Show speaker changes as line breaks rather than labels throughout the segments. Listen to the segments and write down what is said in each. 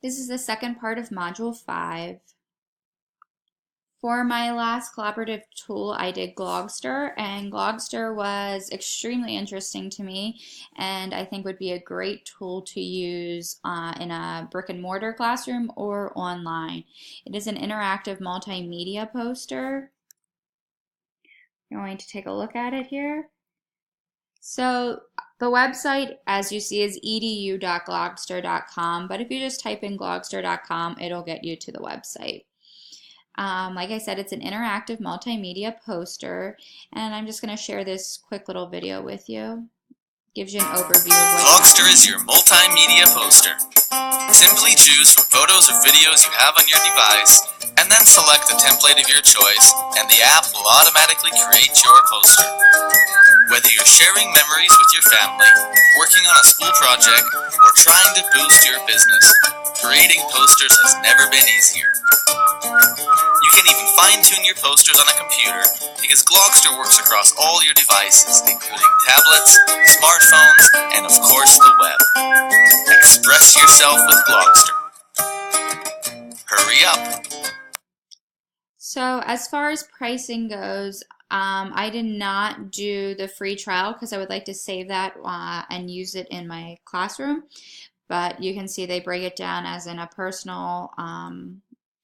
This is the second part of Module 5. For my last collaborative tool, I did Glogster, and Glogster was extremely interesting to me, and I think would be a great tool to use in a brick and mortar classroom or online. It is an interactive multimedia poster. You're going to take a look at it here. So the website, as you see, is edu.glogster.com, but if you just type in glogster.com, it'll get you to the website. Like I said, it's an interactive multimedia poster, and I'm just going to share this quick little video with you. Gives you an overview of what's
Glogster
happening.
is your multimedia poster. Simply choose from photos or videos you have on your device, and then select the template of your choice, and the app will automatically create your poster. Whether you're sharing memories with your family, working on a school project, or trying to boost your business, creating posters has never been easier. You can even fine-tune your posters on a computer because Glogster works across all your devices, including tablets, smartphones, and of course the web. Express yourself with Glogster. Hurry up!
So as far as pricing goes, I did not do the free trial because I would like to save that and use it in my classroom. But you can see they break it down as in a personal,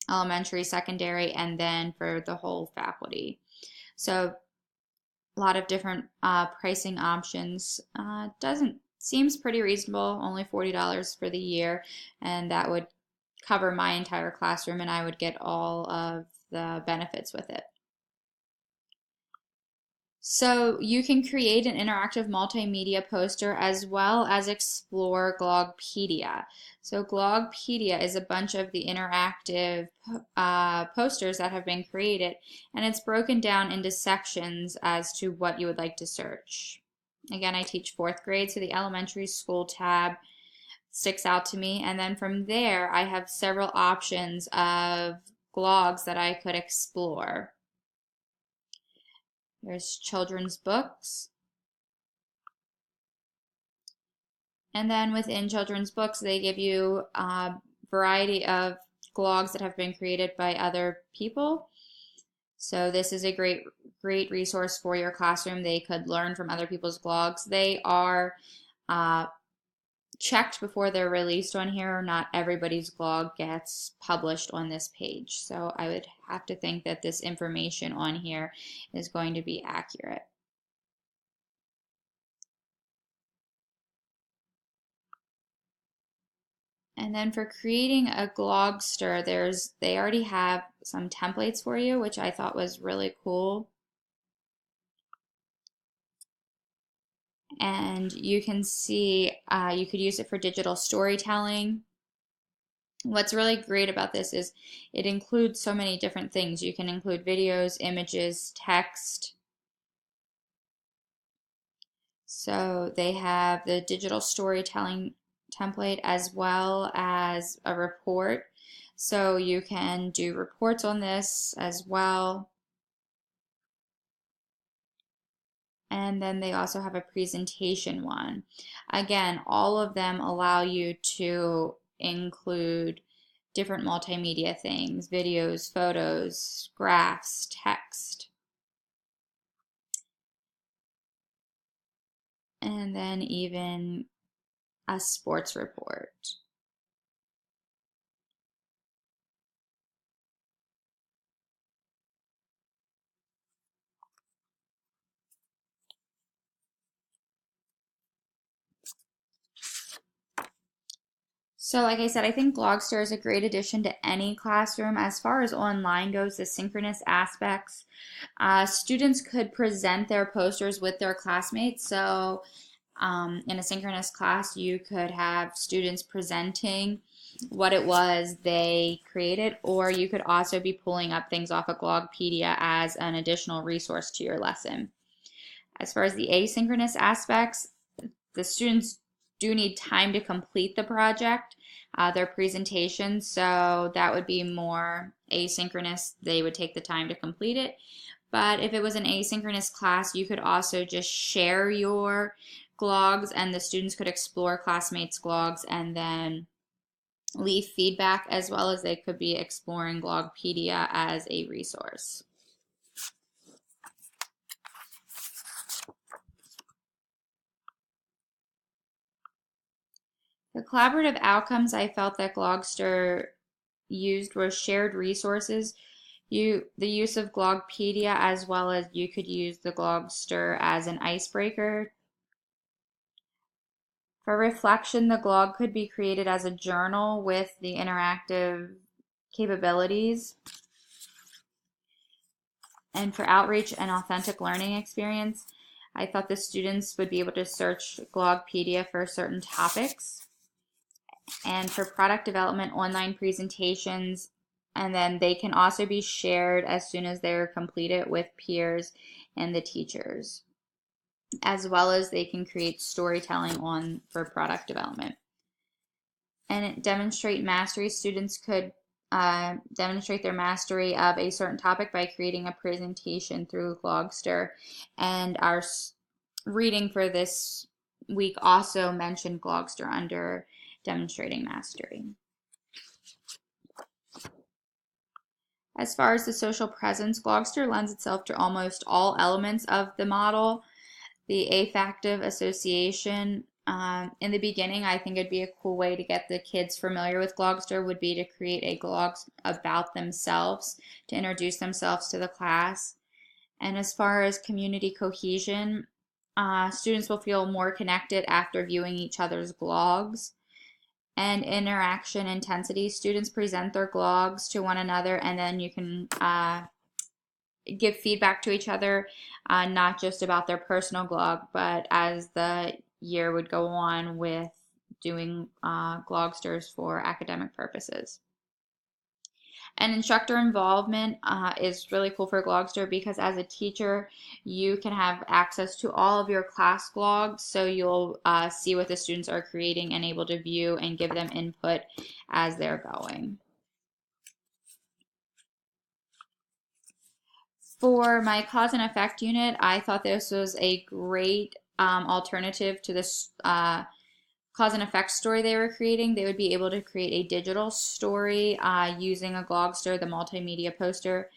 elementary, secondary, and then for the whole faculty. So a lot of different pricing options. Seems pretty reasonable, only $40 for the year, and that would cover my entire classroom, and I would get all of the benefits with it. So you can create an interactive multimedia poster as well as explore Glogpedia. So Glogpedia is a bunch of the interactive posters that have been created, and it's broken down into sections as to what you would like to search. Again, I teach fourth grade, so the elementary school tab sticks out to me, and then from there I have several options of glogs that I could explore. There's children's books. And then within children's books, they give you a variety of glogs that have been created by other people. So this is a great resource for your classroom. They could learn from other people's glogs. They are checked before they're released on here. Not everybody's glog gets published on this page. So I would have to think that this information on here is going to be accurate. And then for creating a Glogster, they already have some templates for you, which I thought was really cool. And you can see you could use it for digital storytelling. What's really great about this is it includes so many different things. You can include videos, images, text. So they have the digital storytelling template as well as a report. So you can do reports on this as well. And then they also have a presentation one. Again, all of them allow you to include different multimedia things, videos, photos, graphs, text. And then even a sports report. So like I said, I think Glogster is a great addition to any classroom. As far as online goes, the synchronous aspects, students could present their posters with their classmates. So in a synchronous class, you could have students presenting what it was they created, or you could also be pulling up things off of Glogpedia as an additional resource to your lesson. As far as the asynchronous aspects, the students do need time to complete the project, their presentation, so that would be more asynchronous. They would take the time to complete it. But if it was an asynchronous class, you could also just share your glogs and the students could explore classmates' glogs and then leave feedback, as well as they could be exploring Blogpedia as a resource. The collaborative outcomes I felt that Glogster used were shared resources, the use of Blogpedia, as well as you could use the Glogster as an icebreaker. For reflection, the Glog could be created as a journal with the interactive capabilities. And for outreach and authentic learning experience, I thought the students would be able to search Blogpedia for certain topics. And for product development, online presentations, and then they can also be shared as soon as they're completed with peers and the teachers, as well as they can create storytelling for product development. And demonstrate mastery. Students could demonstrate their mastery of a certain topic by creating a presentation through Glogster. And our reading for this week also mentioned Glogster under demonstrating mastery. As far as the social presence, Glogster lends itself to almost all elements of the model. The affective association, in the beginning, I think it'd be a cool way to get the kids familiar with Glogster would be to create a glog about themselves, to introduce themselves to the class. And as far as community cohesion, students will feel more connected after viewing each other's glogs. And interaction intensity, students present their glogs to one another, and then you can give feedback to each other, not just about their personal glog, but as the year would go on with doing glogsters for academic purposes. And instructor involvement is really cool for Glogster because as a teacher, you can have access to all of your class glogs, so you'll see what the students are creating and able to view and give them input as they're going. For my cause and effect unit, I thought this was a great alternative to this cause and effect story they were creating. They would be able to create a digital story using a Glogster, the multimedia poster.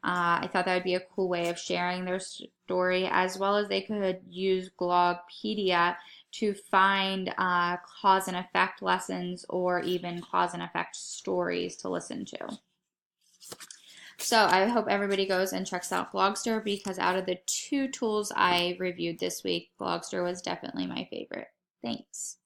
I thought that would be a cool way of sharing their story, as well as they could use Blogpedia to find cause and effect lessons or even cause and effect stories to listen to. So I hope everybody goes and checks out Glogster, because out of the 2 tools I reviewed this week, Glogster was definitely my favorite. Thanks.